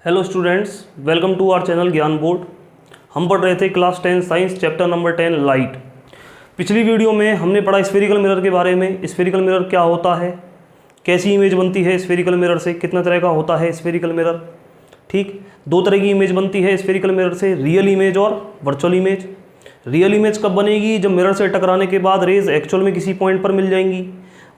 Hello students, welcome to our channel Gyan board. हम पढ़ रहे थे class 10 science chapter number 10 light. पिछली वीडियो में हमने पढ़ा स्फेरिकल मिरर के बारे में। स्फेरिकल मिरर क्या होता है, कैसी इमेज बनती है स्फेरिकल मिरर से, कितना तरह का होता है स्फेरिकल मिरर। ठीक, दो तरह की इमेज बनती है स्फेरिकल मिरर से, रियल इमेज और वर्चुअल इमेज। रियल इमेज कब बनेगी, जब मिरर से टकराने के बाद रेज एक्चुअल में किसी पॉइंट पर मिल जाएंगी।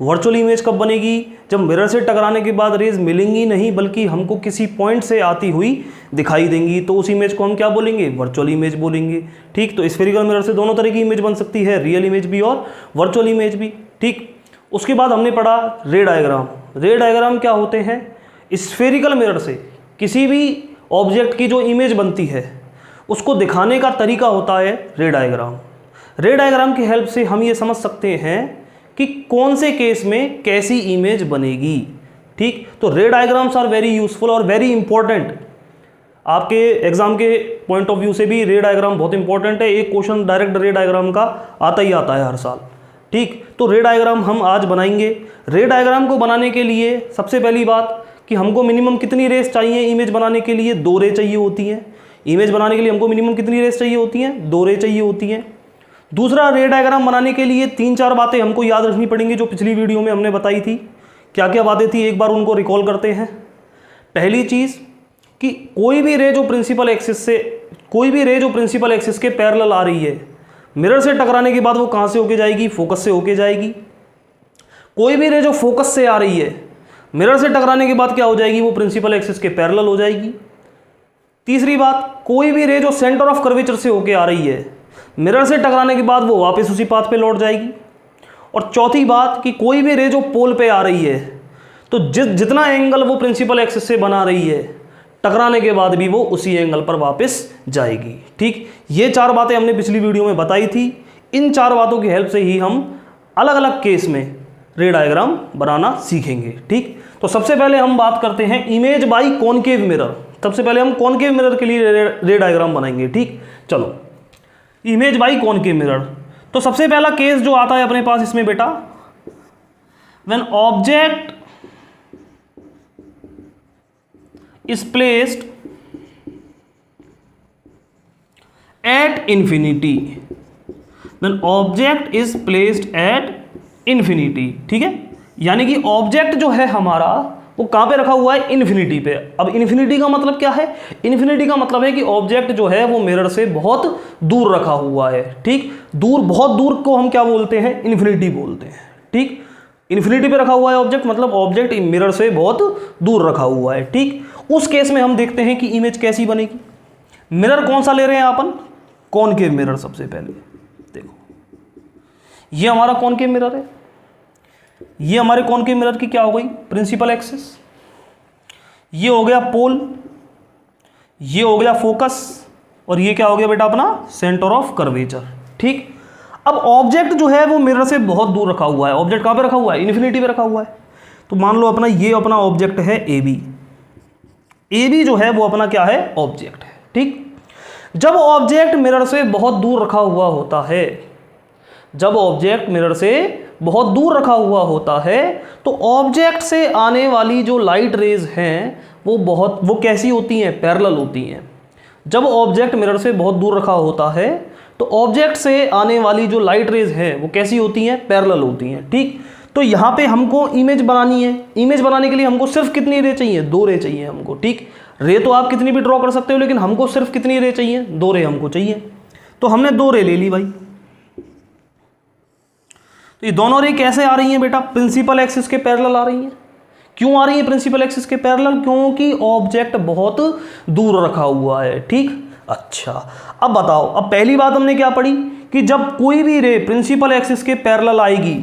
वर्चुअल इमेज कब बनेगी, जब मिरर से टकराने के बाद रेज मिलेंगी नहीं बल्कि हमको किसी पॉइंट से आती हुई दिखाई देंगी, तो उस इमेज को हम क्या बोलेंगे, वर्चुअल इमेज बोलेंगे। ठीक, तो स्फेरिकल मिरर से दोनों तरह की इमेज बन सकती है, रियल इमेज भी और वर्चुअल इमेज भी। ठीक, उसके बाद हमने पढ़ा रे डायग्राम। रे डायग्राम क्या होते हैं, स्फेरिकल मिरर से किसी भी ऑब्जेक्ट की जो इमेज बनती है उसको दिखाने का तरीका होता है रे डायग्राम। रे डायग्राम की हेल्प से हम ये समझ सकते हैं कि कौन से केस में कैसी इमेज बनेगी। ठीक, तो ray diagrams are very useful और वेरी इंपॉर्टेंट। आपके एग्जाम के पॉइंट ऑफ व्यू से भी रे डायग्राम बहुत इंपॉर्टेंट है। एक क्वेश्चन डायरेक्ट रे डायग्राम का आता ही आता है हर साल। ठीक, तो रे डायग्राम हम आज बनाएंगे। रे डायग्राम को बनाने के लिए सबसे पहली बात कि हमको मिनिमम कितनी रेस चाहिए इमेज बनाने के लिए, 2 रे चाहिए होती हैं। इमेज बनाने के लिए हमको मिनिमम कितनी रेस चाहिए होती हैं, 2 रे चाहिए होती हैं। दूसरा, रे डायग्राम बनाने के लिए 3-4 बातें हमको याद रखनी पड़ेंगी जो पिछली वीडियो में हमने बताई थी। क्या क्या बातें थी, एक बार उनको रिकॉल करते हैं। पहली चीज़ कि कोई भी रे जो प्रिंसिपल एक्सिस के पैरेलल आ रही है, मिरर से टकराने के बाद वो कहाँ से होके जाएगी, फोकस से होके जाएगी। कोई भी रे जो फोकस से आ रही है, मिरर से टकराने के बाद क्या हो जाएगी, वो प्रिंसिपल एक्सिस के पैरेलल हो जाएगी। तीसरी बात, कोई भी रे जो सेंटर ऑफ कर्वेचर से होके आ रही है, मिरर से टकराने के बाद वो वापस उसी पाथ पे लौट जाएगी। और चौथी बात कि कोई भी रे जो पोल पे आ रही है, तो जितना एंगल वो प्रिंसिपल एक्सिस से बना रही है, टकराने के बाद भी वो उसी एंगल पर वापस जाएगी। ठीक, ये 4 बातें हमने पिछली वीडियो में बताई थी। इन 4 बातों की हेल्प से ही हम अलग अलग केस में रे डायग्राम बनाना सीखेंगे। ठीक, तो सबसे पहले हम बात करते हैं इमेज बाई कॉनकेव मिरर। सबसे पहले हम कॉनकेव मिरर के लिए रे डायग्राम बनाएंगे। ठीक, चलो, इमेज बाई कॉनकेव मिरर। तो सबसे पहला केस जो आता है अपने पास इसमें बेटा, when object is placed at infinity. When object is placed at infinity. ठीक है, यानी कि ऑब्जेक्ट जो है हमारा वो कहाँ पे रखा हुआ है, इन्फिनिटी पे। अब इन्फिनिटी का मतलब क्या है, इन्फिनिटी का मतलब है कि ऑब्जेक्ट जो है वो मिरर से बहुत दूर रखा हुआ है। ठीक, दूर, बहुत दूर को हम क्या बोलते हैं, इन्फिनिटी बोलते हैं। ठीक, इन्फिनिटी पे रखा हुआ है ऑब्जेक्ट, मतलब ऑब्जेक्ट मिरर से बहुत दूर रखा हुआ है। ठीक, उस केस में हम देखते हैं कि इमेज कैसी बनेगी। मिरर कौन सा ले रहे हैं अपन, कॉनकेव मिरर। सबसे पहले देखो, ये हमारा कॉनकेव मिरर है। ये हमारे कॉनकेव मिरर की क्या हो गई, प्रिंसिपल एक्सिस। ये हो गया पोल, ये हो गया फोकस, और ये क्या हो गया बेटा अपना सेंटर ऑफ कर्वेचर। ठीक, अब ऑब्जेक्ट जो है वो मिरर से बहुत दूर रखा हुआ है। ऑब्जेक्ट कहाँ पे रखा हुआ है, इन्फिनिटी पे रखा हुआ है। तो मान लो अपना ये अपना ऑब्जेक्ट है ए बी। ए बी जो है वो अपना क्या है, ऑब्जेक्ट है। ठीक, जब ऑब्जेक्ट मिरर से बहुत दूर रखा हुआ होता है, जब ऑब्जेक्ट मिरर से बहुत दूर रखा हुआ होता है, तो ऑब्जेक्ट से आने वाली जो लाइट रेज हैं वो कैसी होती हैं, पैरेलल होती हैं। जब ऑब्जेक्ट मिरर से बहुत दूर रखा होता है तो ऑब्जेक्ट से आने वाली जो लाइट रेज हैं वो कैसी होती हैं, पैरेलल होती हैं। ठीक, तो यहाँ पे हमको इमेज बनानी है। इमेज बनाने के लिए हमको सिर्फ कितनी रे चाहिए, 2 रे चाहिए हमको। ठीक, रे तो आप कितनी भी ड्रॉ कर सकते हो, लेकिन हमको सिर्फ कितनी रे चाहिए, 2 रे हमको चाहिए। तो हमने 2 रे ले ली भाई। तो ये दोनों रे कैसे आ रही हैं बेटा, प्रिंसिपल एक्सिस के पैरेलल आ रही हैं। क्यों आ रही है प्रिंसिपल एक्सिस के पैरेलल, क्योंकि ऑब्जेक्ट बहुत दूर रखा हुआ है। ठीक, अच्छा, अब बताओ, अब पहली बात हमने क्या पढ़ी कि जब कोई भी रे प्रिंसिपल एक्सिस के पैरेलल आएगी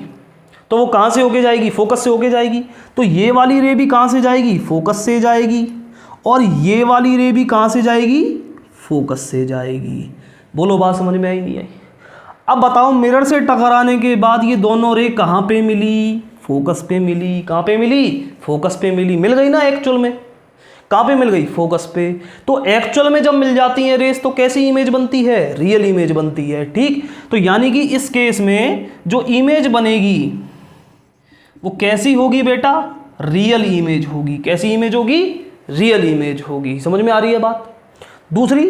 तो वो कहाँ से होके जाएगी, फोकस से होके जाएगी। तो ये वाली रे भी कहाँ से जाएगी, फोकस से जाएगी, और ये वाली रे भी कहाँ से जाएगी, फोकस से जाएगी। बोलो, बात समझ में आई नहीं आई। अब बताओ, मिरर से टकराने के बाद ये दोनों रे कहाँ पे मिली, फोकस पे मिली। कहाँ पे मिली, फोकस पे मिली। मिल गई ना एक्चुअल में, कहाँ पे मिल गई, फोकस पे। तो एक्चुअल में जब मिल जाती है रेस तो कैसी इमेज बनती है, रियल इमेज बनती है। ठीक, तो यानी कि इस केस में जो इमेज बनेगी वो कैसी होगी बेटा, रियल इमेज होगी। कैसी इमेज होगी, रियल इमेज होगी। समझ में आ रही है बात। दूसरी,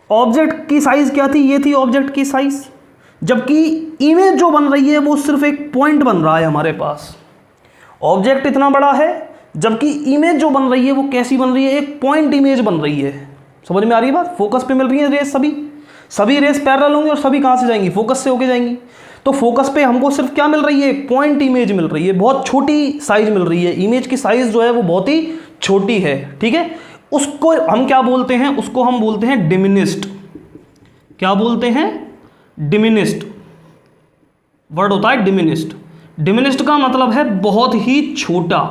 ऑब्जेक्ट की साइज क्या थी, ये थी ऑब्जेक्ट की साइज, जबकि इमेज जो बन रही है वो सिर्फ एक पॉइंट बन रहा है हमारे पास। ऑब्जेक्ट इतना बड़ा है, जबकि इमेज जो बन रही है वो कैसी बन रही है, एक पॉइंट इमेज बन रही है। समझ में आ रही है बात। फोकस पे मिल रही है रेस, सभी रेस पैरेलल होंगी और सभी कहाँ से जाएंगी, फोकस से होके जाएंगी। तो फोकस पे हमको सिर्फ क्या मिल रही है, एक पॉइंट इमेज मिल रही है, बहुत छोटी साइज मिल रही है। इमेज की साइज जो है वो बहुत ही छोटी है, ठीक है। उसको हम क्या बोलते हैं, उसको हम बोलते हैं डिमिनिस्ड। क्या बोलते हैं, डिमिनिस्ड वर्ड होता है डिमिनिस्ड। डिमिनिस्ड का मतलब है बहुत ही छोटा,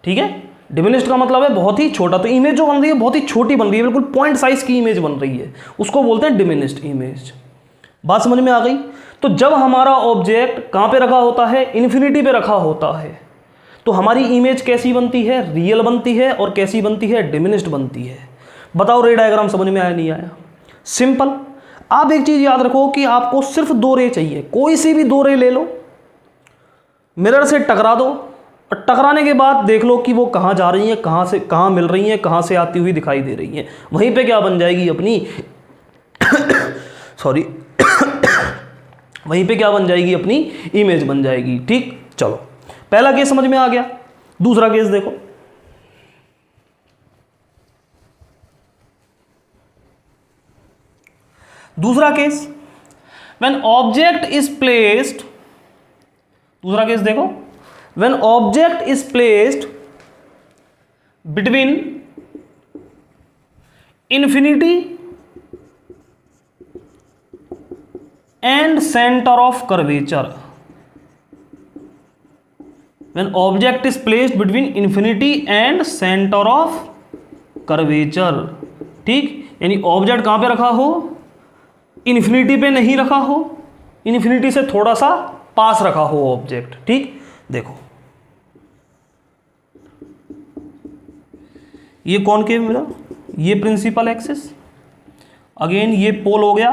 ठीक है। डिमिनिस्ड का मतलब है बहुत ही छोटा। तो इमेज जो बन रही है बहुत ही छोटी बन रही है, बिल्कुल पॉइंट साइज की इमेज बन रही है, उसको बोलते हैं डिमिनिस्ड इमेज। बात समझ में आ गई। तो जब हमारा ऑब्जेक्ट कहाँ पे रखा होता है, इन्फिनिटी पे रखा होता है, तो हमारी इमेज कैसी बनती है, रियल बनती है, और कैसी बनती है, डिमिनिस्ड बनती है। बताओ रे डायग्राम समझ में आया नहीं आया। सिंपल। आप एक चीज याद रखो कि आपको सिर्फ 2 रे चाहिए, कोई सी भी 2 रे ले लो, मिरर से टकरा दो, और टकराने के बाद देख लो कि वो कहाँ जा रही हैं, कहाँ से कहाँ मिल रही हैं, कहाँ से आती हुई दिखाई दे रही हैं। वहीं पे क्या बन जाएगी अपनी सॉरी वहीं पे क्या बन जाएगी, अपनी इमेज बन जाएगी। ठीक, चलो पहला केस समझ में आ गया। दूसरा केस देखो। दूसरा case, when object is placed, दूसरा केस देखो, when object is placed between infinity and centre of curvature. When object is placed between infinity and centre of curvature, ठीक, यानी ऑब्जेक्ट कहां पे रखा हो, इन्फिनिटी पे नहीं रखा हो, इन्फिनिटी से थोड़ा सा पास रखा हो ऑब्जेक्ट। ठीक, देखो ये कौन के मिला, ये प्रिंसिपल एक्सिस, अगेन ये पोल हो गया,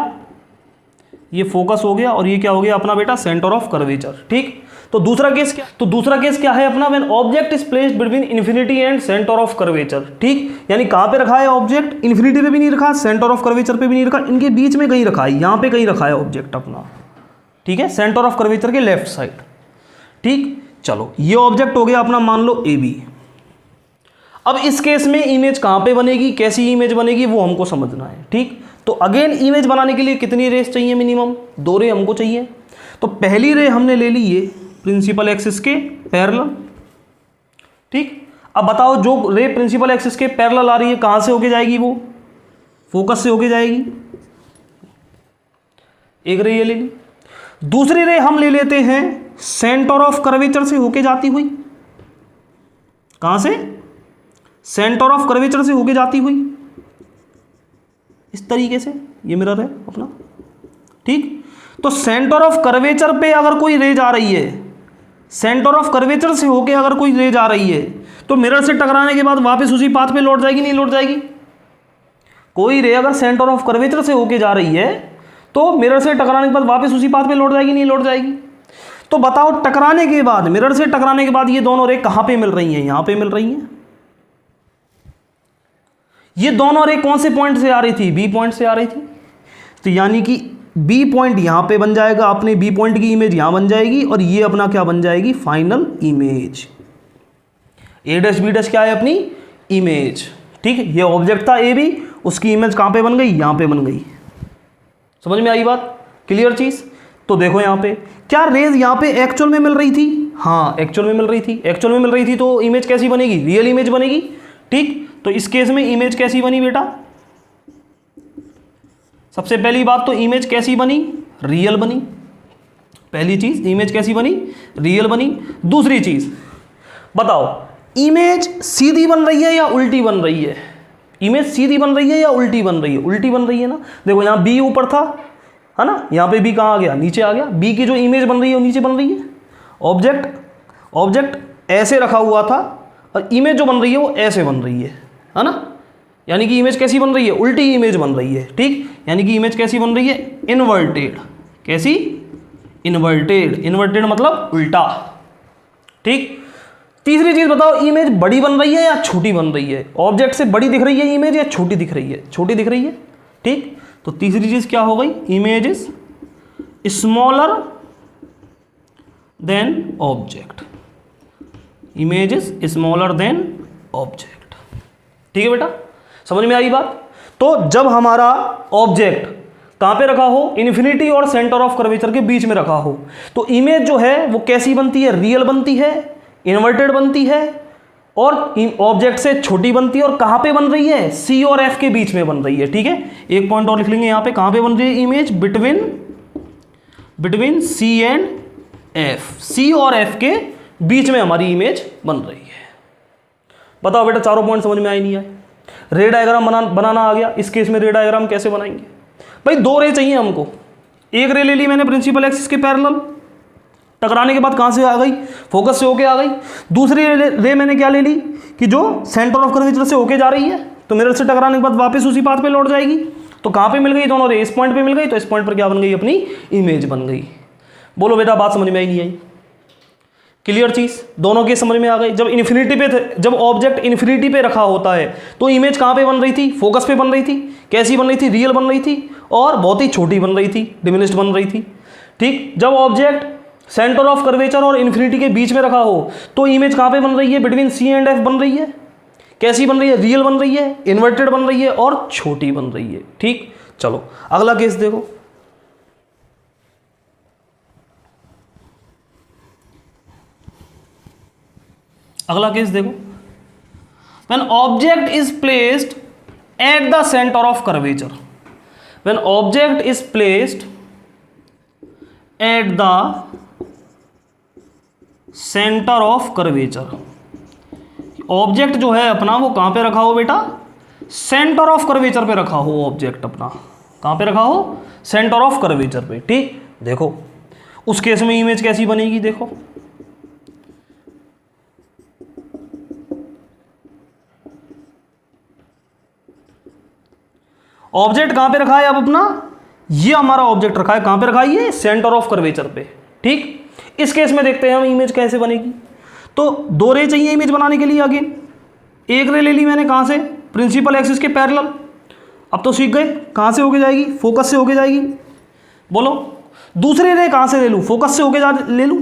ये फोकस हो गया, और ये क्या हो गया अपना बेटा, सेंटर ऑफ कर्वेचर। ठीक, तो दूसरा केस क्या, तो दूसरा केस क्या है अपना, when object is placed between infinity and centre of curvature. ठीक, यानी कहां पे रखा है ऑब्जेक्ट, इन्फिनिटी पे भी नहीं रखा, सेंटर ऑफ कर्वेचर पे भी नहीं रखा, इनके बीच में कहीं रखा है, यहां पे कहीं रखा है ऑब्जेक्ट अपना, ठीक है, सेंटर ऑफ कर्वेचर के लेफ्ट साइड। ठीक, चलो ये ऑब्जेक्ट हो गया अपना, मान लो ए बी। अब इस केस में इमेज कहां पे बनेगी, कैसी इमेज बनेगी, वो हमको समझना है। ठीक, तो अगेन इमेज बनाने के लिए कितनी रेस चाहिए, मिनिमम 2 रे हमको चाहिए। तो पहली रे हमने ले ली ये प्रिंसिपल एक्सिस के पैरेलल। ठीक, अब बताओ जो रे प्रिंसिपल एक्सिस के पैरेलल आ रही है कहां से होके जाएगी, वो फोकस से होके जाएगी, एक रे ये ले ली। दूसरी रे हम ले लेते हैं सेंटर ऑफ कर्वेचर से होके जाती हुई, कहां से, सेंटर ऑफ कर्वेचर से होके जाती हुई, इस तरीके से, ये मिरर है अपना। ठीक, तो सेंटर ऑफ कर्वेचर पे अगर कोई रे जा रही है, सेंटर ऑफ कर्वेचर से होके अगर कोई रे जा रही है, तो मिरर से टकराने के बाद वापस उसी पाथ पे लौट जाएगी, नहीं लौट जाएगी। कोई रे अगर सेंटर ऑफ कर्वेचर से होके जा रही है तो मिरर से टकराने के बाद वापस उसी पाथ पे लौट जाएगी, नहीं लौट जाएगी। तो बताओ टकराने के बाद, मिरर से टकराने के बाद ये दोनों रे कहां पे मिल रही हैं, यहां पे मिल रही हैं। ये दोनों रे कौन से पॉइंट से आ रही थी, बी पॉइंट से आ रही थी, तो यानी कि बी पॉइंट यहां पे बन जाएगा, अपने बी पॉइंट की इमेज यहां बन जाएगी, और ये अपना क्या बन जाएगी, फाइनल इमेज। ए डैश बी डैश क्या है, अपनी इमेज। ठीक है, ये ऑब्जेक्ट था ए बी, उसकी इमेज कहां पे बन गई, यहां पे बन गई। समझ में आई बात, क्लियर चीज। तो देखो यहां पे क्या रेज यहां पे एक्चुअल में मिल रही थी, हाँ एक्चुअल में मिल रही थी, एक्चुअल में मिल रही थी, तो इमेज कैसी बनेगी, रियल इमेज बनेगी। ठीक, तो इस केस में इमेज कैसी बनी बेटा, सबसे पहली बात तो इमेज कैसी बनी, रियल बनी। पहली चीज, इमेज कैसी बनी, रियल बनी। दूसरी चीज बताओ, इमेज सीधी बन रही है या उल्टी बन रही है, इमेज सीधी बन रही है या उल्टी बन रही है, उल्टी बन रही है ना। देखो यहाँ बी ऊपर था, है ना, यहाँ पे बी कहाँ आ गया, नीचे आ गया। बी की जो इमेज बन रही है वो नीचे बन रही है। ऑब्जेक्ट ऐसे रखा हुआ था, और इमेज जो बन रही है वो ऐसे बन रही है ना। यानी कि इमेज कैसी बन रही है, उल्टी इमेज बन रही है। ठीक, यानी कि इमेज कैसी बन रही है, इन्वर्टेड। कैसी, इन्वर्टेड। इन्वर्टेड मतलब उल्टा। ठीक, तीसरी चीज बताओ, इमेज बड़ी बन रही है या छोटी बन रही है? ऑब्जेक्ट से बड़ी दिख रही है इमेज या छोटी दिख रही है? छोटी दिख रही है, ठीक। तो तीसरी चीज क्या हो गई? Image is smaller than object. Image is smaller than object, ठीक है बेटा, समझ में आई बात? तो जब हमारा ऑब्जेक्ट कहां पे रखा हो? इन्फिनिटी और सेंटर ऑफ कर्वेचर के बीच में रखा हो, तो इमेज जो है वो कैसी बनती है? रियल बनती है, इन्वर्टेड बनती है, और ऑब्जेक्ट से छोटी बनती है। और कहां पे बन रही है? सी और एफ के बीच में बन रही है, ठीक है। एक पॉइंट और लिख लेंगे यहां पे, कहां पे बन रही है image? Between C and F. C और एफ के बीच में हमारी इमेज बन रही है। बताओ बेटा, चारों पॉइंट समझ में आए नहीं आए? रे डायग्राम बनाना आ गया। इस केस में रे डायग्राम कैसे बनाएंगे भाई? दो रे चाहिए हमको। एक रे ले ली मैंने प्रिंसिपल एक्सिस के पैरेलल, टकराने के बाद कहां से आ गई? फोकस से होके आ गई। दूसरी रे मैंने क्या ले ली कि जो सेंटर ऑफ कर्वेचर से होके जा रही है, तो मिरर से टकराने के बाद वापस उसी पाथ पे लौट जाएगी। तो कहां पे मिल गई दोनों रे? इस पॉइंट पे मिल गई। तो इस पॉइंट पर क्या बन गई? अपनी इमेज बन गई। बोलो बेटा, बात समझ में आई नहीं आई? क्लियर चीज? दोनों के समझ में आ गई। जब इन्फिनिटी पे जब ऑब्जेक्ट इन्फिनिटी पे रखा होता है तो इमेज कहां पे बन रही थी? फोकस पे बन रही थी। कैसी बन रही थी? रियल बन रही थी, और बहुत ही छोटी बन रही थी, डिमिनिश्ड बन रही थी, ठीक। जब ऑब्जेक्ट सेंटर ऑफ कर्वेचर और इन्फिनिटी के बीच में रखा हो तो इमेज कहां पे बन रही है? बिटवीन सी एंड एफ बन रही है। कैसी बन रही है? रियल बन रही है, इन्वर्टेड बन रही है, और छोटी बन रही है, ठीक। चलो अगला केस देखो। अगला केस देखो। When object is placed at the center of curvature, when object is placed at the center of curvature, object जो है अपना वो कहां पे रखा हो बेटा? सेंटर ऑफ कर्वेचर पे रखा हो ऑब्जेक्ट अपना। कहां पे रखा हो? सेंटर ऑफ कर्वेचर पे, ठीक। देखो उस केस में इमेज कैसी बनेगी? देखो ऑब्जेक्ट कहां पे रखा है अब अपना? ये हमारा ऑब्जेक्ट रखा है कहां पे रखा है? ये सेंटर ऑफ कर्वेचर पे, ठीक। इस केस में देखते हैं हम इमेज कैसे बनेगी। तो दो रे चाहिए इमेज बनाने के लिए। अगेन एक रे ले ली मैंने, कहां से? प्रिंसिपल एक्सिस के पैरेलल। अब तो सीख गए कहां से होके जाएगी? फोकस से होके जाएगी। बोलो दूसरी रे कहां से ले लूं? फोकस से होके ले लूं।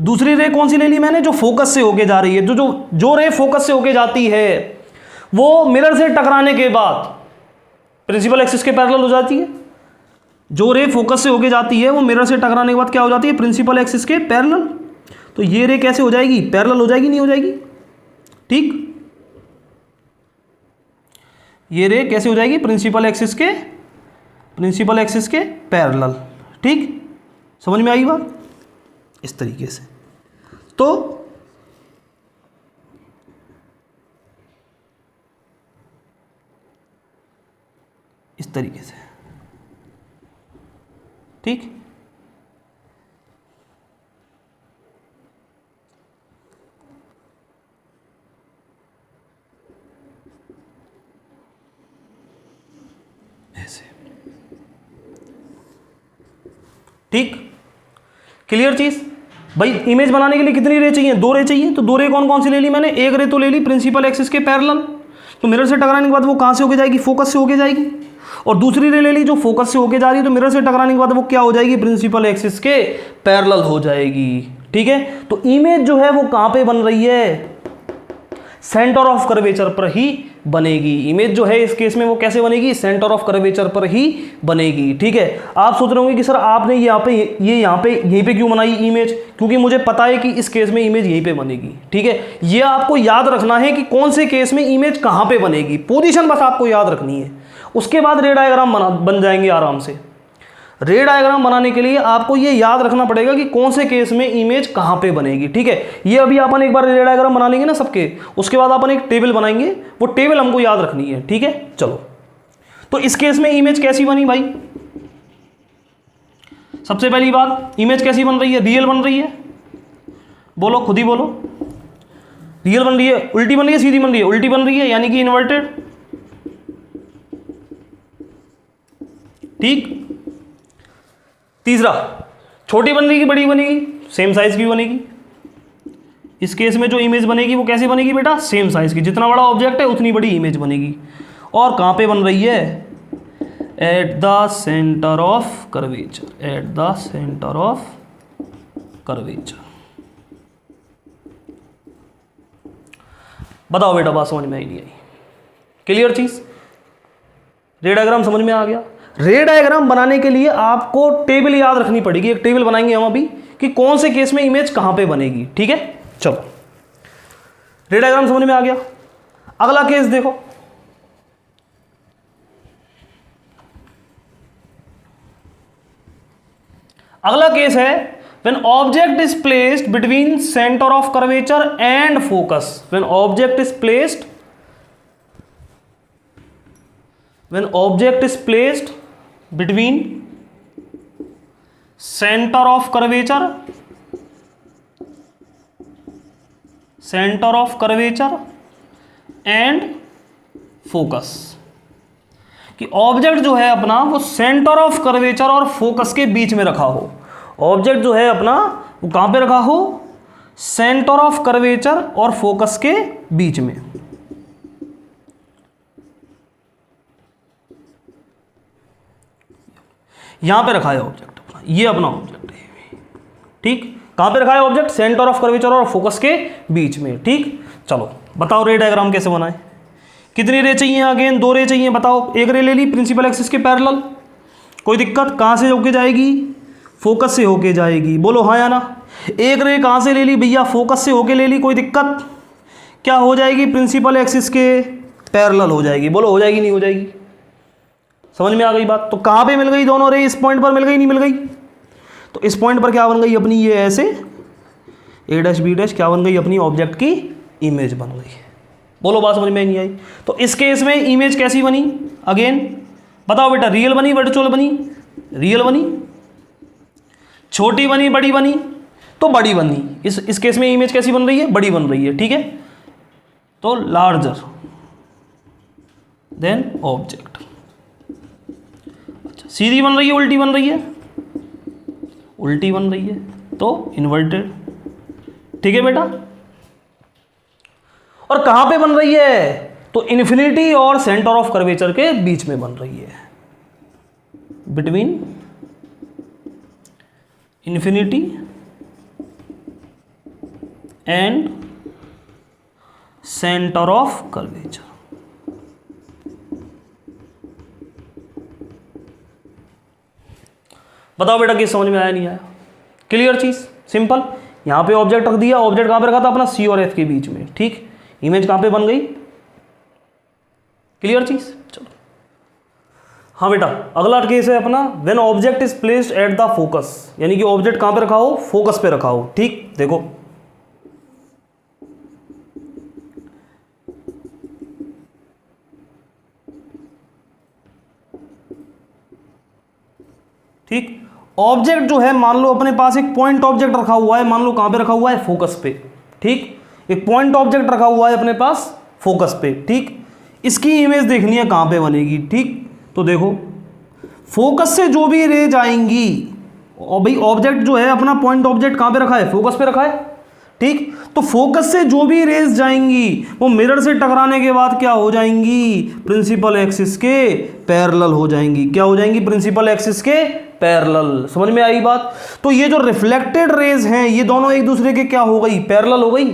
दूसरी रे कौन सी ले ली मैंने? जो फोकस से होके जा रही है। जो रे फोकस से होके जाती है वो मिरर से टकराने के बाद प्रिंसिपल एक्सिस के पैरेलल हो जाती है। जो रे फोकस से होके जाती है वो मिरर से टकराने के बाद क्या हो जाती है? प्रिंसिपल एक्सिस के पैरेलल। तो ये रे कैसे हो जाएगी? पैरेलल हो जाएगी, नहीं हो जाएगी? ठीक, ये रे कैसे हो जाएगी? प्रिंसिपल एक्सिस के पैरेलल, ठीक। समझ में आई बात? इस तरीके से। तो इस तरीके से, ठीक। ऐसे, ठीक। क्लियर चीज? भाई इमेज बनाने के लिए कितनी रे चाहिए? दो रे चाहिए। तो दो रे कौन कौन सी ले ली मैंने? एक रे तो ले ली प्रिंसिपल एक्सिस के पैरेलल, तो मिरर से टकराने के बाद वो कहां से होके जाएगी? फोकस से होके जाएगी। और दूसरी रे ले ली जो फोकस से होके जा रही है, तो मिरर से टकराने के बाद वो क्या हो जाएगी? प्रिंसिपल एक्सिस के पैरेलल हो जाएगी, ठीक है। तो इमेज जो है वो कहां पे बन रही है? सेंटर ऑफ कर्वेचर पर ही बनेगी। इमेज जो है इस केस में वो कैसे बनेगी? सेंटर ऑफ कर्वेचर पर ही बनेगी, ठीक है। आप सोच रहे होंगे कि सर आपने यहीं पे क्यों बनाई इमेज? क्योंकि मुझे पता है कि इस केस में इमेज यहीं पे बनेगी, ठीक है। ये आपको याद रखना है कि कौन से केस में इमेज कहां पे बनेगी, पोजीशन बस आपको याद रखनी है। उसके बाद रे डायग्राम बन जाएंगे आराम से। रे डायग्राम बनाने के लिए आपको ये याद रखना पड़ेगा कि कौन से केस में इमेज कहां पे बनेगी, ठीक है। ये अभी अपन एक बार रे डायग्राम बना लेंगे ना सबके, उसके बाद अपन एक टेबल बनाएंगे, वो टेबल हमको याद रखनी है, ठीक है। चलो, तो इस केस में इमेज कैसी बनी भाई? सबसे पहली बात, इमेज कैसी बन रही है? रियल बन रही है। बोलो, खुद ही बोलो। रियल बन रही है, उल्टी बन रही है, सीधी बन रही है? उल्टी बन रही है, यानी कि इन्वर्टेड, ठीक। तीसरा, छोटी बन रही है, बड़ी बनेगी? सेम साइज की बनेगी। इस केस में जो इमेज बनेगी वो कैसी बनेगी बेटा, सेम साइज की, जितना बड़ा ऑब्जेक्ट है उतनी बड़ी इमेज बनेगी। और कहाँ पे बन रही है, at the centre of curvature, at the centre of curvature. बताओ बेटा, बात समझ में आई नहीं आई? क्लियर चीज? रे डायग्राम समझ में आ गया? रे डायग्राम बनाने के लिए आपको टेबल याद रखनी पड़ेगी, एक टेबल बनाएंगे हम अभी कि कौन से केस में इमेज कहां पे बनेगी। ठीक है, चलो रे डायग्राम समझ में आ गया। अगला केस देखो, अगला केस है when object is placed between center of curvature and focus, when object is placed between center of curvature and focus, कि ऑब्जेक्ट जो है अपना वो सेंटर ऑफ कर्वेचर और फोकस के बीच में रखा हो। ऑब्जेक्ट जो है अपना वो कहां पे रखा हो, सेंटर ऑफ कर्वेचर और फोकस के बीच में। यहां पे रखा है ऑब्जेक्ट अपना, ये अपना ऑब्जेक्ट है। ठीक, कहां पे रखा है ऑब्जेक्ट, सेंटर ऑफ कर्वेचर और फोकस के बीच में। ठीक, चलो बताओ रे डायग्राम कैसे बनाए। कितनी रे चाहिए, अगेन 2 रे चाहिए। बताओ, एक रे ले ली प्रिंसिपल एक्सिस के पैरेलल, कोई दिक्कत? कहां से होके जाएगी, फोकस से होके जाएगी, बोलो हाँ या ना। एक रे कहां से ले ली भैया, फोकस से होके ले ली, कोई दिक्कत? क्या हो जाएगी, प्रिंसिपल एक्सिस के पैरेलल हो जाएगी, बोलो हो जाएगी नहीं हो जाएगी? समझ में आ गई बात? तो कहां पे मिल गई दोनों रे, इस पॉइंट पर मिल गई नहीं मिल गई? तो इस पॉइंट पर क्या बन गई अपनी, ये ऐसे ए डैश बी डैश क्या बन गई अपनी, ऑब्जेक्ट की इमेज बन गई। बोलो बात समझ में नहीं आई? तो इस केस में इमेज कैसी बनी, अगेन बताओ बेटा, रियल बनी वर्चुअल बनी? रियल बनी। छोटी बनी बड़ी बनी? तो बड़ी बनी। इस केस में इमेज कैसी बन रही है, बड़ी बन रही है। ठीक है, तो लार्जर देन ऑब्जेक्ट। अच्छा, सीधी बन रही है उल्टी बन रही है? उल्टी बन रही है, तो इन्वर्टेड। ठीक है बेटा, और कहां पे बन रही है, तो इन्फिनिटी और सेंटर ऑफ कर्वेचर के बीच में बन रही है, between infinity and centre of curvature. बताओ बेटा, किस समझ में आया नहीं आया? क्लियर चीज, सिंपल। यहां पे ऑब्जेक्ट रख दिया, ऑब्जेक्ट कहां पे रखा था अपना, सी और एफ के बीच में। ठीक, इमेज कहां पे बन गई, क्लियर चीज। चलो हाँ बेटा, अगला केस है अपना when object is placed at the focus, यानी कि ऑब्जेक्ट कहां पे रखा हो, फोकस पे रखा हो। ठीक, देखो ठीक, ऑब्जेक्ट जो है मान लो अपने पास एक पॉइंट ऑब्जेक्ट रखा हुआ है, मान लो कहां पे रखा हुआ है, फोकस पे। ठीक, एक पॉइंट ऑब्जेक्ट रखा हुआ है अपने पास फोकस पे। ठीक, इसकी इमेज देखनी है कहां पे बनेगी। ठीक, तो देखो फोकस से जो भी रेज आएंगी, और भाई ऑब्जेक्ट जो है अपना पॉइंट ऑब्जेक्ट कहां पे रखा है, फोकस पे रखा है। ठीक, तो फोकस से जो भी रेज जाएंगी वो मिरर से टकराने के बाद क्या हो जाएंगी, प्रिंसिपल एक्सिस के पैरेलल हो जाएंगी। क्या हो जाएंगी, प्रिंसिपल एक्सिस के पैरेलल। समझ में आई बात? तो ये जो रिफ्लेक्टेड रेज हैं ये दोनों एक दूसरे के क्या हो गई, पैरेलल हो गई।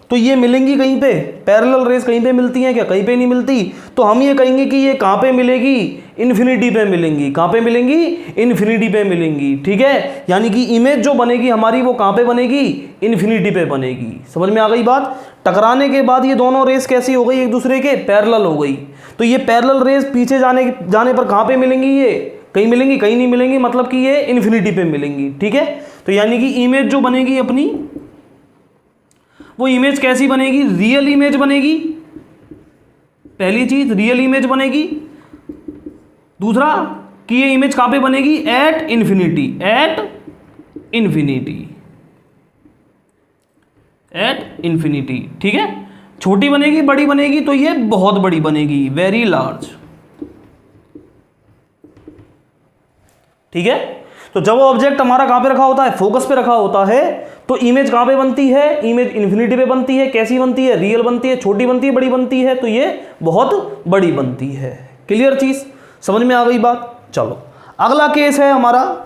तो ये मिलेंगी कहीं पे, पैरेलल रेज कहीं पे मिलती हैं क्या, कहीं पे नहीं मिलती। तो हम ये कहेंगे कि ये कहां पे मिलेगी, इन्फिनिटी पे मिलेंगी। कहां पे मिलेंगी, इन्फिनिटी पे मिलेंगी। ठीक है, यानी कि इमेज जो बनेगी हमारी वो कहां पे बनेगी, इन्फिनिटी पे बनेगी। समझ में आ गई बात? टकराने के बाद ये दोनों रेज कैसी हो गई, एक दूसरे के पैरेलल हो गई। तो ये पैरेलल रेज पीछे जाने पर कहां पे मिलेंगी, ये कहीं मिलेंगी, कहीं नहीं मिलेंगी, मतलब कि ये इन्फिनिटी पे मिलेंगी। ठीक है, तो यानी कि इमेज जो बनेगी अपनी वो इमेज कैसी बनेगी, रियल इमेज बनेगी। पहली चीज रियल इमेज बनेगी। दूसरा कि ये इमेज कहां पे बनेगी, at infinity, at infinity, at infinity. ठीक है, छोटी बनेगी बड़ी बनेगी तो ये बहुत बड़ी बनेगी, वेरी लार्ज। ठीक है, तो जब ऑब्जेक्ट हमारा कहाँ पे रखा होता है, फोकस पे रखा होता है, तो इमेज कहाँ पे बनती है, इमेज इन्फिनिटी पे बनती है। कैसी बनती है, रियल बनती है, छोटी बनती है, बड़ी बनती है, तो ये बहुत बड़ी बनती है। क्लियर चीज, समझ में आ गई बात। चलो अगला केस है हमारा,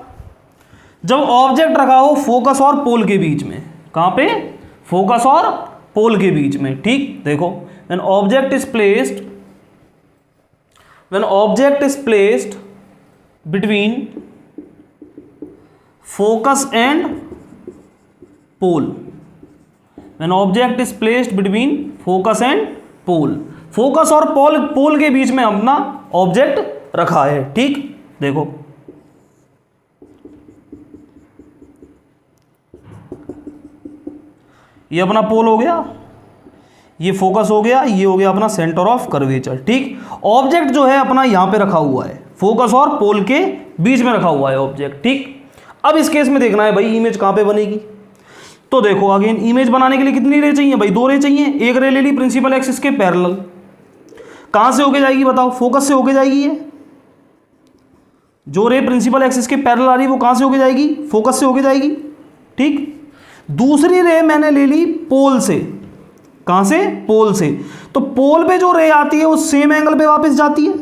जब ऑब्जेक्ट रखा हो फोकस और पोल के बीच में। कहाँ पे, फोकस और पोल के बीच में। ठीक, देखो when object is placed between focus and pole, when object is placed between focus and pole, focus और पोल के बीच में अपना ऑब्जेक्ट रखा है। ठीक, देखो ये अपना पोल हो गया, ये फोकस हो गया, ये हो गया अपना सेंटर ऑफ कर्वेचर। ठीक, ऑब्जेक्ट जो है अपना यहां पे रखा हुआ है, फोकस और पोल के बीच में रखा हुआ है ऑब्जेक्ट। ठीक, अब इस केस में देखना है भाई इमेज कहाँ पे बनेगी। तो देखो अगेन इमेज बनाने के लिए कितनी रे चाहिए भाई, 2 रे चाहिए। एक रे ले ली प्रिंसिपल एक्सिस के पैरेलल, कहाँ से होके जाएगी बताओ, फोकस से होके जाएगी। ये जो रे प्रिंसिपल एक्सिस के पैरेलल आ रही है वो कहाँ से होके जाएगी, फोकस से होके जाएगी। ठीक, दूसरी रे मैंने ले ली पोल से, कहाँ से, पोल से। तो पोल पे जो रे आती है वो सेम एंगल पे वापस जाती है,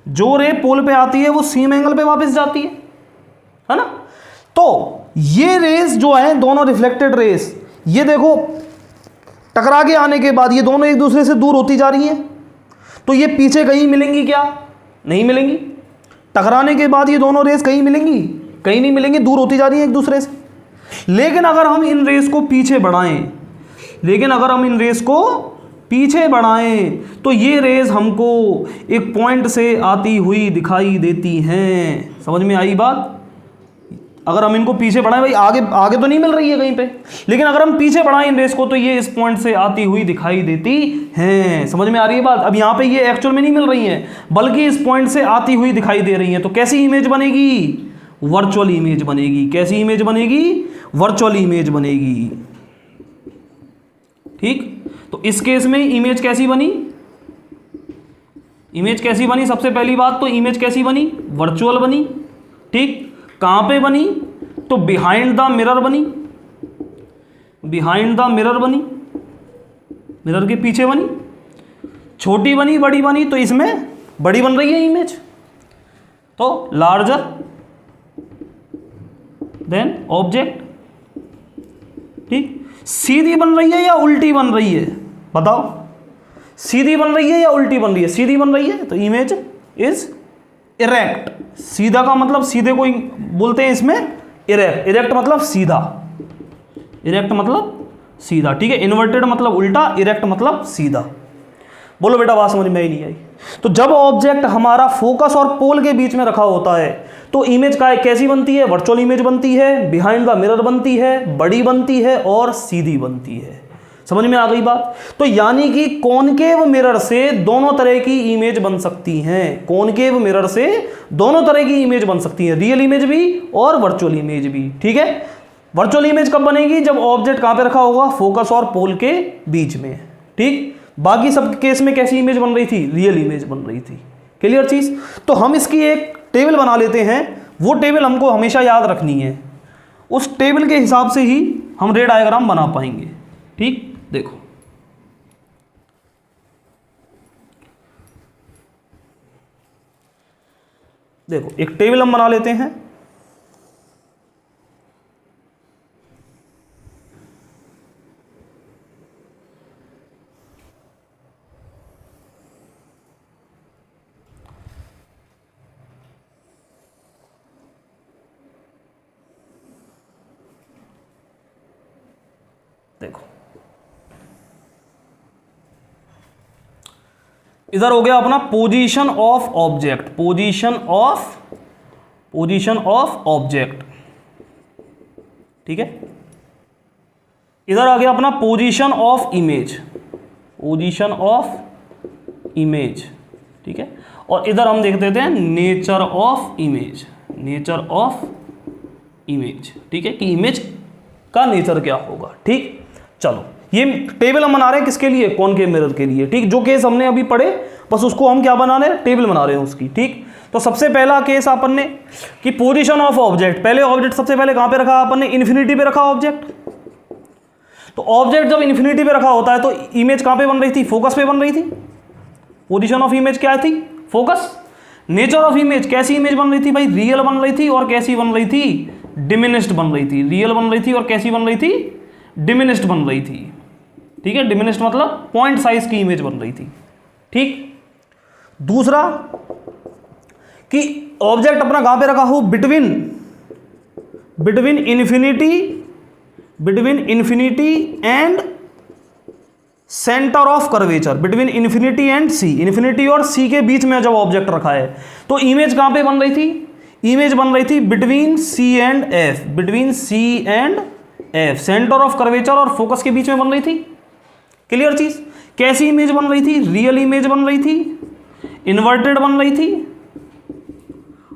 जो रे पोल पे आती है वो सेम एंगल पे वापस जाती है ना। तो ये रेस जो है दोनों रिफ्लेक्टेड रेस, ये देखो टकरा के आने के बाद ये दोनों एक दूसरे से दूर होती जा रही हैं। तो ये पीछे कहीं मिलेंगी क्या, नहीं मिलेंगी। टकराने के बाद ये दोनों रेस कहीं मिलेंगी, कहीं नहीं मिलेंगी, दूर होती जा रही हैं एक दूसरे से। लेकिन अगर हम इन रेस को पीछे बढ़ाएं, तो ये रेस हमको एक पॉइंट से आती हुई दिखाई देती हैं। समझ में आई बात। अगर हम इनको पीछे बढ़ाएं, भाई आगे तो नहीं मिल रही है कहीं पे, लेकिन अगर हम पीछे बढ़ाएं इन रेस को तो ये इस पॉइंट से आती हुई दिखाई देती हैं। समझ में आ रही है बात। अब यहाँ पे ये एक्चुअल में नहीं मिल रही हैं, बल्कि इस पॉइंट से आती हुई दिखाई दे रही हैं। तो कैसी इमेज बनेगी, वर्चुअल इमेज बनेगी। कैसी इमेज बनेगी, वर्चुअल इमेज बनेगी। ठीक, तो इस केस में इमेज कैसी बनी, सबसे पहली बात तो इमेज कैसी बनी, वर्चुअल बनी। ठीक, कहां पे बनी, तो बिहाइंड द मिरर बनी, मिरर के पीछे बनी। छोटी बनी, बड़ी बनी, तो इसमें बड़ी बन रही है इमेज, तो लार्जर देन ऑब्जेक्ट। ठीक, सीधी बन रही है या उल्टी बन रही है बताओ, सीधी बन रही है या उल्टी बन रही है, सीधी बन रही है, तो इमेज इज इरेक्ट। सीधा का मतलब, सीधे को बोलते हैं इसमें इरेक्ट। इरेक्ट मतलब सीधा, सीधा। ठीक है, इन्वर्टेड मतलब उल्टा, इरेक्ट मतलब सीधा। बोलो बेटा बात समझ में ही नहीं आई। तो जब ऑब्जेक्ट हमारा फोकस और पोल के बीच में रखा होता है तो इमेज कैसी बनती है, वर्चुअल इमेज बनती है, बिहाइंड द मिरर बनती है, बड़ी बनती है और सीधी बनती है। समझ में आ गई बात। तो यानी कि कॉनकेव मिरर से दोनों तरह की इमेज बन सकती हैं, कॉनकेव मिरर से दोनों तरह की इमेज बन सकती है, रियल इमेज भी और वर्चुअल इमेज भी। ठीक है, वर्चुअल इमेज कब बनेगी, जब ऑब्जेक्ट कहां पे रखा होगा, फोकस और पोल के बीच में। ठीक, बाकी सब केस में कैसी इमेज बन रही थी, रियल इमेज बन रही थी। क्लियर चीज। तो हम इसकी एक टेबल बना लेते हैं, वो टेबल हमको हमेशा याद रखनी है, उस टेबल के हिसाब से ही हम रे डायग्राम बना पाएंगे। ठीक, देखो एक टेबल हम बना लेते हैं। देखो इधर हो गया अपना position of object, position of object. ठीक है, इधर आ गया अपना पोजीशन ऑफ इमेज, ठीक है। और इधर हम देख देते हैं नेचर ऑफ इमेज, ठीक है, कि इमेज का नेचर क्या होगा। ठीक, चलो ये टेबल हम बना रहे हैं किसके लिए, कॉनकेव मिरर के लिए। ठीक, जो केस हमने अभी पढ़े बस उसको हम क्या बना रहे हैं, टेबल बना रहे हैं उसकी। ठीक, तो सबसे पहला केस अपन ने कि पोजीशन ऑफ ऑब्जेक्ट, पहले ऑब्जेक्ट सबसे पहले कहां पे रखा अपन ने, इन्फिनिटी पे रखा ऑब्जेक्ट। तो ऑब्जेक्ट जब इन्फिनिटी पे रखा होता है तो इमेज कहां पे बन रही थी, फोकस पे बन रही थी। पोजीशन ऑफ इमेज क्या थी, फोकस। नेचर ऑफ इमेज, कैसी इमेज बन रही थी भाई, रियल बन रही थी और कैसी बन रही थी, डिमिनिश्ड बन रही थी। रियल बन रही थी और कैसी बन रही थी, डिमिनिश्ड बन रही थी। ठीक है, डिमिनिश्ड मतलब पॉइंट साइज की इमेज बन रही थी। ठीक, दूसरा कि ऑब्जेक्ट अपना कहां पे रखा हो, between infinity and centre of curvature, between infinity and C, infinity और सी के बीच में जब ऑब्जेक्ट रखा है तो इमेज कहां पे बन रही थी, इमेज बन रही थी between C and F, between C and F, centre of curvature और फोकस के बीच में बन रही थी। क्लियर चीज, कैसी इमेज बन रही थी, रियल इमेज बन रही थी, इन्वर्टेड बन रही थी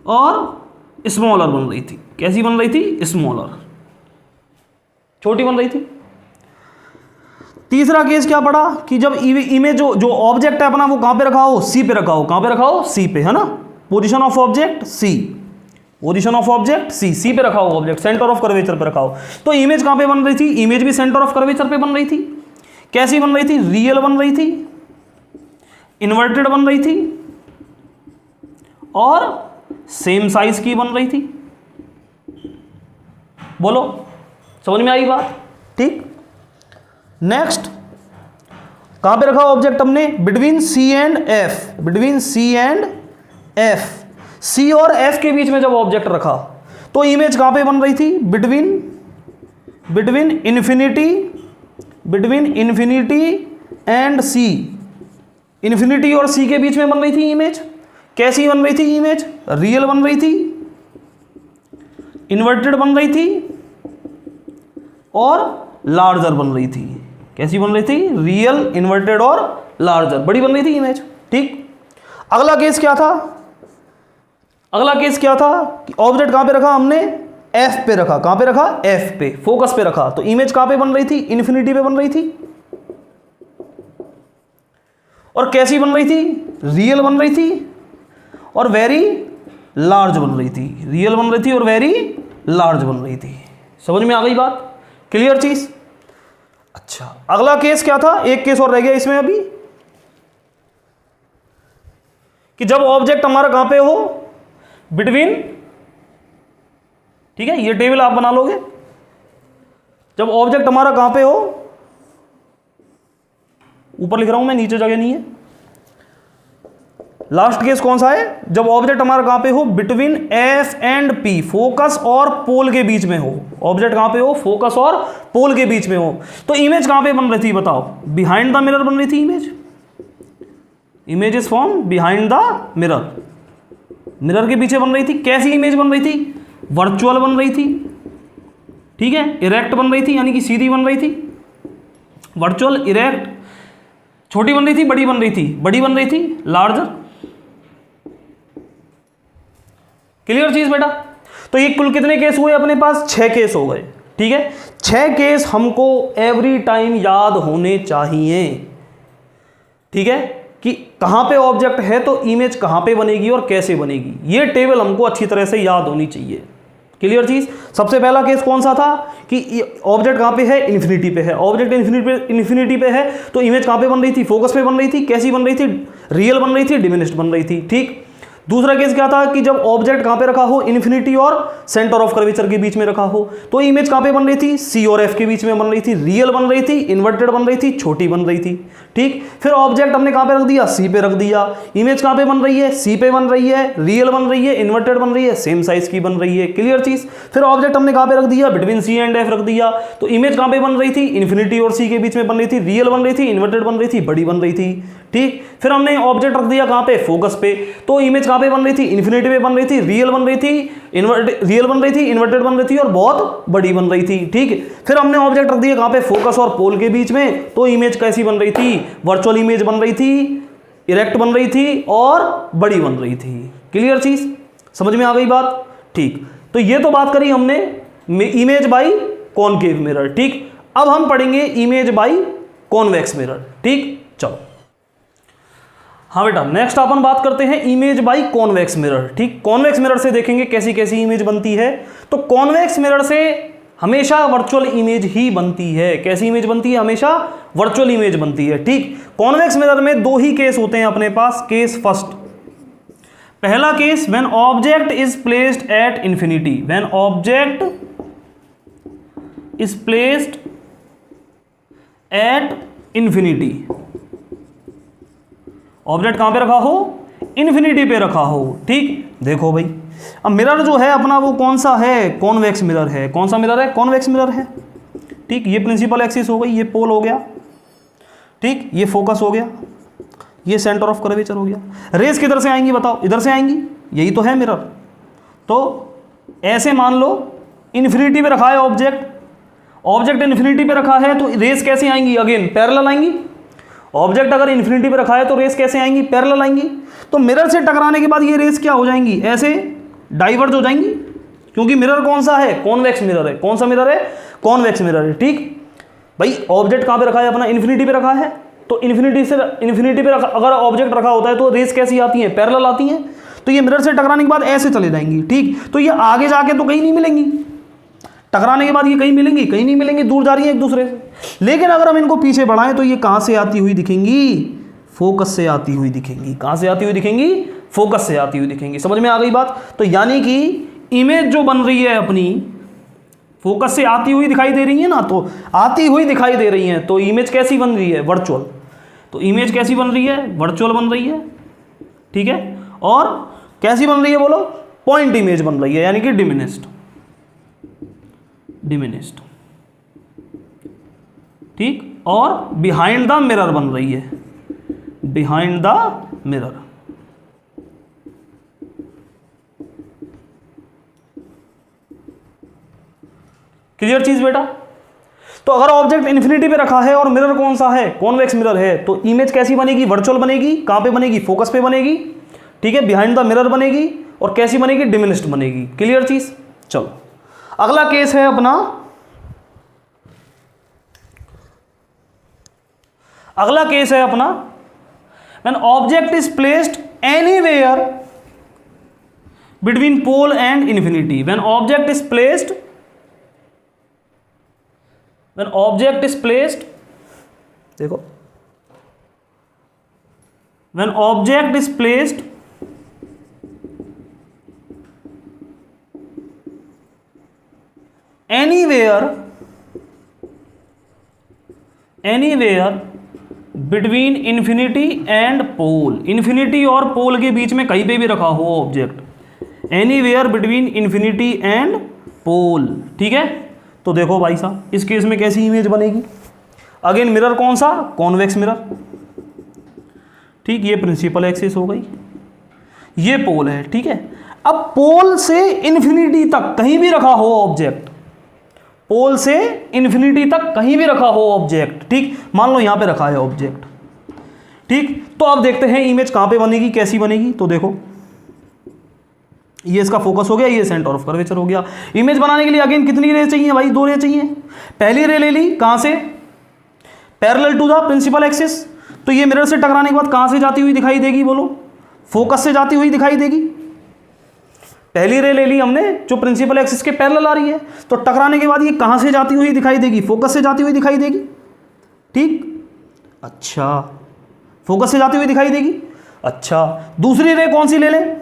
और स्मॉलर बन रही थी। कैसी बन रही थी, स्मॉलर, छोटी बन रही थी। तीसरा केस क्या पड़ा कि जब इमेज जो ऑब्जेक्ट है अपना वो कहां पे रखा हो, सी पे रखा हो। कहां पे रखा हो, सी पे, है ना। Position of object C, position of object C पे रखा हो ऑब्जेक्ट, सेंटर ऑफ कर्वेचर पे रखा हो। तो इमेज कहां पे बन रही थी, इमेज भी सेंटर ऑफ कर्वेचर पे बन रही थी। कैसी बन रही थी, रियल बन रही थी, इन्वर्टेड बन रही थी और सेम साइज की बन रही थी। बोलो, समझ में आई बात। ठीक, नेक्स्ट कहां पे रखा ऑब्जेक्ट हमने, between C and F, between C and F, C और एफ के बीच में जब ऑब्जेक्ट रखा तो इमेज कहां पे बन रही थी, between infinity and C, infinity और सी के बीच में बन रही थी इमेज। कैसी बन रही थी इमेज, रियल बन रही थी, इन्वर्टेड बन रही थी और लार्जर बन रही थी। कैसी बन रही थी, रियल, इन्वर्टेड और लार्जर, बड़ी बन रही थी इमेज। ठीक, अगला केस क्या था, अगला केस क्या था कि ऑब्जेक्ट कहां पे रखा हमने, एफ पे रखा। कहां पे रखा, एफ पे, फोकस पे रखा। तो इमेज कहां पे बन रही थी, इन्फिनिटी पे बन रही थी और कैसी बन रही थी, रियल बन रही थी और वेरी लार्ज बन रही थी। रियल बन रही थी और वेरी लार्ज बन रही थी। समझ में आ गई बात, क्लियर चीज। अच्छा, अगला केस क्या था, एक केस और रह गया इसमें अभी, कि जब ऑब्जेक्ट हमारा कहां पे हो, बिटवीन, ठीक है, ये टेबल आप बना लोगे। जब ऑब्जेक्ट हमारा कहां पे हो, ऊपर लिख रहा हूं मैं, नीचे जगह नहीं है। लास्ट केस कौन सा है, जब ऑब्जेक्ट हमारा कहां पे हो, between F and P, focus और पोल के बीच में हो। ऑब्जेक्ट कहां पे हो, फोकस और पोल के बीच में हो। तो इमेज कहां पे बन रही थी बताओ, बिहाइंड द मिरर बन रही थी image. Image is form behind the mirror, mirror के पीछे बन रही थी। कैसी इमेज बन रही थी, वर्चुअल बन रही थी। ठीक है, इरेक्ट बन रही थी, यानी कि सीधी बन रही थी, वर्चुअल, इरेक्ट। छोटी बन रही थी, बड़ी बन रही थी, बड़ी बन रही थी, लार्जर। क्लियर चीज बेटा। तो ये कुल कितने केस हुए अपने पास, 6 केस हो गए। ठीक है, 6 केस हमको एवरी टाइम याद होने चाहिए। ठीक है, कि कहां पे ऑब्जेक्ट है तो इमेज कहां पे बनेगी और कैसे बनेगी, ये टेबल हमको अच्छी तरह से याद होनी चाहिए। क्लियर चीज। सबसे पहला केस कौन सा था कि ऑब्जेक्ट कहां पे है, इन्फिनिटी पे है। ऑब्जेक्ट इन्फिनिटी पे है तो इमेज कहां पे बन रही थी, फोकस पे बन रही थी। कैसी बन रही थी, रियल बन रही थी, डिमिनिश्ड बन रही थी। ठीक, दूसरा केस क्या था कि जब ऑब्जेक्ट कहां पे रखा हो, इन्फिनिटी और सेंटर ऑफ कर्वेचर के बीच में रखा हो तो इमेज कहां पे बन रही थी, सी और एफ के बीच में बन रही थी, रियल बन रही थी, इन्वर्टेड बन रही थी, छोटी बन रही थी। ठीक, फिर ऑब्जेक्ट हमने कहां पे रख दिया, सी पे रख दिया। इमेज कहां पे बन रही है, सी पे बन रही है, रियल बन रही है, इन्वर्टेड बन रही है, सेम साइज की बन रही है। क्लियर चीज। फिर ऑब्जेक्ट हमने कहां पे रख दिया, बिटवीन सी एंड एफ रख दिया। तो इमेज कहां पे बन रही थी, इन्फिनिटी और सी के बीच में बन रही थी, रियल बन रही थी, इन्वर्टेड बन रही थी, बड़ी बन रही थी। ठीक, फिर हमने ऑब्जेक्ट रख दिया कहां पे, फोकस पे। तो इमेज कहां पे बन रही थी, इन्फिनिटी पे बन रही थी, रियल बन रही थी, इन्वर्टेड बन रही थी और बहुत बड़ी बन रही थी। ठीक, फिर हमने ऑब्जेक्ट रख दिया कहां पे, फोकस और पोल के बीच में। तो इमेज कैसी बन रही थी, वर्चुअल इमेज बन रही थी, इरेक्ट बन रही थी और बड़ी बन रही थी। क्लियर चीज, समझ में आ गई बात। ठीक, तो ये तो बात करी हमने इमेज बाई कॉनकेव मिरर। ठीक, अब हम पढ़ेंगे इमेज बाई कॉन्वेक्स मिरर। ठीक, चलो हाँ बेटा, नेक्स्ट अपन बात करते हैं इमेज बाय कॉन्वेक्स मिरर। ठीक, कॉन्वेक्स मिरर से देखेंगे कैसी कैसी इमेज बनती है। तो कॉन्वेक्स मिरर से हमेशा वर्चुअल इमेज ही बनती है। कैसी इमेज बनती है? हमेशा वर्चुअल इमेज बनती है। ठीक, कॉन्वेक्स मिरर में दो ही केस होते हैं अपने पास। केस फर्स्ट, पहला case, when object is placed at infinity. When object is placed at infinity. Object कहां पे रखा हो? इंफिनिटी पे रखा हो। ठीक, देखो भाई, अब मिरर जो है अपना वो कौन सा है? कॉन्वेक्स मिरर है। कौन सा मिरर है? कॉन्वेक्स मिरर है। ठीक, ये प्रिंसिपल एक्सिस हो गई, ये पोल हो गया। ठीक, ये फोकस हो गया, ये सेंटर ऑफ कर्वेचर हो गया। रेस किधर से आएंगी बताओ? इधर से आएंगी, यही तो है मिरर। तो ऐसे मान लो इन्फिनिटी पे रखा है ऑब्जेक्ट, ऑब्जेक्ट इन्फिनिटी पे रखा है, तो रेस कैसे आएंगी? अगेन पैरेलल आएंगी। ऑब्जेक्ट अगर इन्फिनिटी पे रखा है तो रेस कैसे आएंगी? पैरेलल आएंगी। तो मिरर से टकराने के बाद ये रेस क्या हो जाएंगी? ऐसे डाइवर्ज हो जाएंगी, क्योंकि मिरर कौन सा है? कॉन्वेक्स मिरर है। कौन सा मिरर है? कॉन्वेक्स मिरर है। ठीक भाई, ऑब्जेक्ट कहां पे रखा है अपना? इन्फिनिटी पे रखा है। तो इन्फिनिटी पे अगर ऑब्जेक्ट रखा होता है तो रेस कैसी आती है? पैरेलल आती है। तो ये मिरर से टकराने के बाद ऐसे चले जाएंगी। ठीक, तो ये आगे जाके तो कहीं नहीं मिलेंगी, टकराने के बाद ये कहीं मिलेंगी? कहीं नहीं मिलेंगी, दूर जा रही है एक दूसरे से। लेकिन अगर हम इनको पीछे बढ़ाएं तो ये कहां से आती हुई दिखेंगी? फोकस से आती हुई दिखेंगी। कहां से आती हुई दिखेंगी? फोकस से आती हुई दिखेंगी। समझ में आ गई बात? तो यानी कि इमेज जो बन रही है अपनी, फोकस से आती हुई दिखाई दे रही है ना, तो आती हुई दिखाई दे रही है, तो इमेज कैसी बन रही है? वर्चुअल। तो इमेज कैसी बन रही है? वर्चुअल बन रही है। ठीक है, और कैसी बन रही है बोलो? पॉइंट इमेज बन रही है, यानी कि डिमिनिस्ड। डिमिनिस्ड। ठीक, और बिहाइंड द मिरर बन रही है, बिहाइंड द मिरर। क्लियर चीज बेटा? तो अगर ऑब्जेक्ट इन्फिनिटी पे रखा है और मिरर कौन सा है? कॉन्वेक्स मिरर है, तो इमेज कैसी बनेगी? वर्चुअल बनेगी। कहां पे बनेगी? फोकस पे बनेगी। ठीक है, बिहाइंड द मिरर बनेगी। और कैसी बनेगी? डिमिनिस्ड बनेगी। क्लियर चीज? चलो, अगला केस है अपना, अगला केस है अपना, when object is placed anywhere between pole and infinity. When object is placed, when object is placed, देखो, when object is placed anywhere between infinity and pole. Infinity और पोल के बीच में कहीं पे भी रखा हो object, anywhere between infinity and pole. ठीक है, तो देखो भाई साहब, इस केस में कैसी इमेज बनेगी? अगेन मिरर कौन सा? Convex mirror. ठीक, ये प्रिंसिपल एक्सिस हो गई, ये पोल है। ठीक है, अब पोल से इन्फिनिटी तक कहीं भी रखा हो ऑब्जेक्ट, पोल से इन्फिनिटी तक कहीं भी रखा हो ऑब्जेक्ट। ठीक, मान लो यहां पे रखा है ऑब्जेक्ट। ठीक, तो अब देखते हैं इमेज कहां पे बनेगी, कैसी बनेगी। तो देखो, ये इसका फोकस हो गया, ये सेंटर ऑफ कर्वेचर हो गया। इमेज बनाने के लिए अगेन कितनी रे चाहिए भाई? 2 रे चाहिए। पहली रे ले ली कहां से? Parallel to the principal axis. तो ये मिरर से टकराने के बाद कहां से जाती हुई दिखाई देगी बोलो? फोकस से जाती हुई दिखाई देगी। पहली रे ले ली हमने जो प्रिंसिपल एक्सिस के पैरेलल आ रही है, तो टकराने के बाद ये कहां से जाती हुई दिखाई देगी? फोकस से जाती हुई दिखाई देगी। ठीक, अच्छा, फोकस से जाती हुई दिखाई देगी। अच्छा, दूसरी रे कौन सी ले लें?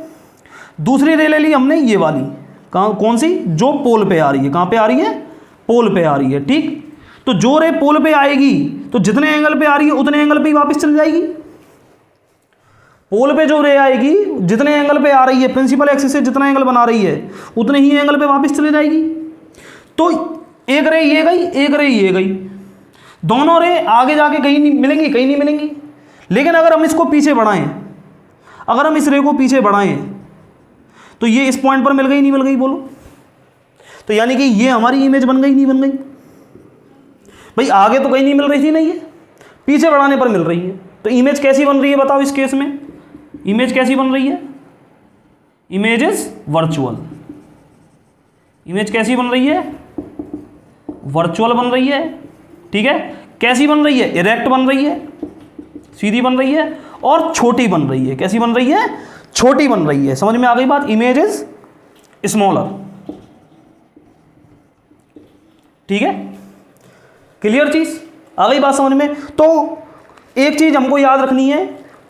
दूसरी रे ले ली हमने ये वाली, कौन सी? जो पोल पे आ रही है। कहां पे आ रही है? पोल पे आ रही है। ठीक, तो जो रे पोल पे आएगी तो जितने एंगल पे आ रही है उतने एंगल पे ही वापस चली जाएगी। पोल पे जो रे आएगी, जितने एंगल पे आ रही है, प्रिंसिपल एक्सिस से जितना एंगल बना रही है उतने ही एंगल पे वापस चले जाएगी। तो एक रे ये गई, एक रे ये गई, दोनों रे आगे जाके कहीं नहीं मिलेंगी, कहीं नहीं मिलेंगी। लेकिन अगर हम इसको पीछे बढ़ाएं, अगर हम इस रे को पीछे बढ़ाएं तो ये इस पॉइंट पर मिल गई, नहीं मिल गई बोलो? तो यानी कि ये हमारी इमेज बन गई, नहीं बन गई भाई? आगे तो कहीं नहीं मिल रही थी, नहीं है, पीछे बढ़ाने पर मिल रही है। तो इमेज कैसी बन रही है बताओ? इस केस में इमेज कैसी बन रही है? Image is virtual. इमेज कैसी बन रही है? वर्चुअल बन रही है। ठीक है, कैसी बन रही है? इरेक्ट बन रही है। सीधी बन रही है और छोटी बन रही है। कैसी बन रही है? छोटी बन रही है। समझ में आ गई बात? Image is smaller. ठीक है, क्लियर चीज? आ गई बात समझ में? तो एक चीज हमको याद रखनी है,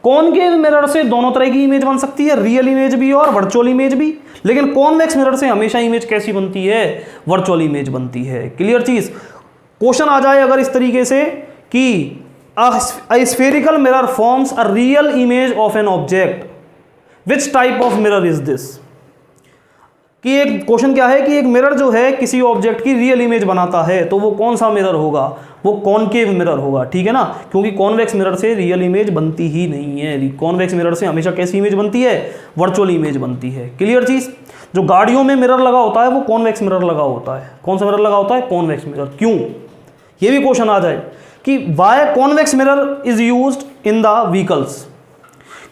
कॉनकेव मिरर से दोनों तरह की इमेज बन सकती है, रियल इमेज भी और वर्चुअल इमेज भी। लेकिन कॉन्वेक्स मिरर से हमेशा इमेज कैसी बनती है? वर्चुअल इमेज बनती है। क्लियर चीज? क्वेश्चन आ जाए अगर इस तरीके से कि a spherical mirror forms a real image of an object, which type of mirror is this? कि एक क्वेश्चन क्या है कि एक मिरर जो है किसी ऑब्जेक्ट की रियल इमेज बनाता है, तो वो कौन सा मिरर होगा? वो कॉनकेव मिरर होगा। ठीक है ना, क्योंकि कॉन्वेक्स मिरर से रियल इमेज बनती ही नहीं है। कॉन्वेक्स मिरर से हमेशा कैसी इमेज बनती है? वर्चुअल इमेज बनती है। क्लियर चीज? जो गाड़ियों में मिरर लगा होता है वो कॉन्वेक्स मिरर लगा होता है। कौन सा मिरर लगा होता है? Convex mirror. क्यों? ये भी क्वेश्चन आ जाए कि why convex mirror is used in the vehicles.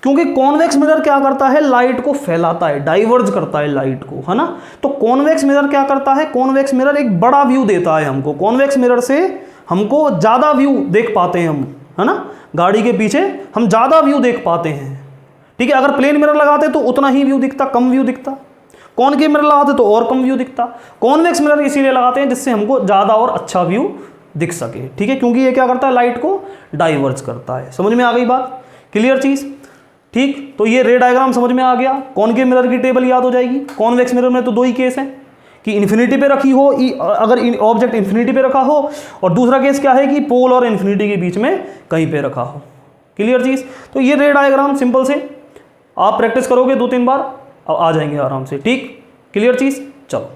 क्योंकि कॉन्वेक्स मिरर क्या करता है? लाइट को फैलाता है, डाइवर्ज करता है लाइट को, है ना। तो कॉन्वेक्स मिरर क्या करता है? कॉन्वेक्स मिरर एक बड़ा व्यू देता है हमको। कॉन्वेक्स मिरर से हमको ज़्यादा व्यू देख पाते हैं हम, है ना। गाड़ी के पीछे हम ज़्यादा व्यू देख पाते हैं। ठीक है, अगर प्लेन मिरर लगाते तो उतना ही व्यू दिखता, कम व्यू दिखता। कॉनकेव मिरर लगाते तो और कम व्यू दिखता। कॉन्वेक्स मिरर इसीलिए लगाते हैं जिससे हमको ज़्यादा और अच्छा व्यू दिख सके। ठीक है, क्योंकि ये क्या करता है? लाइट को डाइवर्ज करता है। समझ में आ गई बात? क्लियर चीज? ठीक, तो ये रे डायग्राम समझ में आ गया। कॉनकेव मिरर की टेबल याद हो जाएगी। कॉन्वेक्स मिरर में तो दो ही केस हैं कि इन्फिनिटी पे रखी हो, अगर ऑब्जेक्ट इन्फिनिटी पे रखा हो, और दूसरा केस क्या है कि पोल और इन्फिनिटी के बीच में कहीं पे रखा हो। क्लियर चीज? तो ये रे डायग्राम सिंपल से आप प्रैक्टिस करोगे 2-3 बार, अब आ जाएंगे आराम से। ठीक, क्लियर चीज? चलो।